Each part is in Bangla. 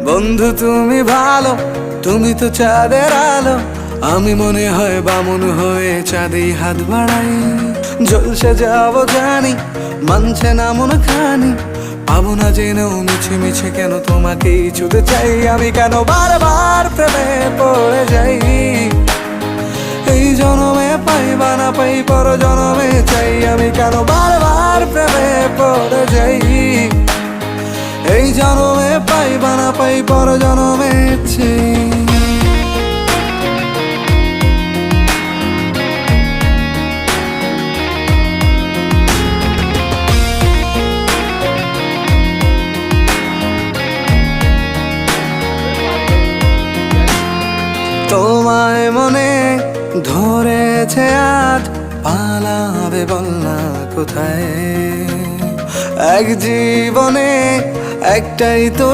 বন্ধু তুমি ভালো, তুমি তো চাঁদের আলো, আমি মনে হয় বামুন হয়ে চাঁদে হাত বাড়াই। জলসে যাবো জানি, মানছে না মন খানি, পাবো না জেনেও মিছে মিছে কেন তোমাকেই ছুতে চাই। আমি কেন বারবার প্রেমে পড়ে যাই, এই জনমে পাই বা না পাই পর জনমে চাই। আমি কেন বারবার প্রেমে পড়ে যাই, এই জনমে পাই বা না পাই পর জনমে চাই। তোমায় মনে ধরেছে আজ, পালাবে বল না কোথায়। এক জীবনে একটাই তো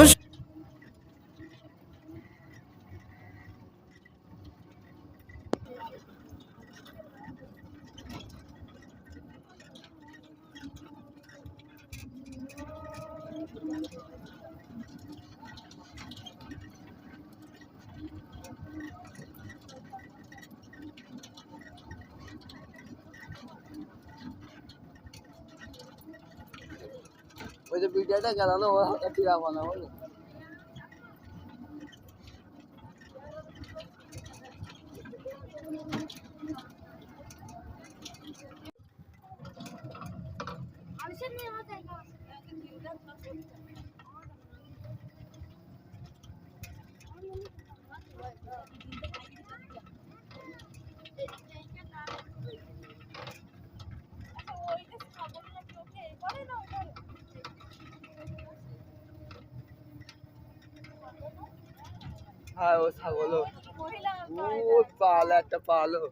ওই যে ভিডিওটা গেলালো রাখবো না বলে। হ্যাঁ ও ছাগল, ও পাল একটা পালো।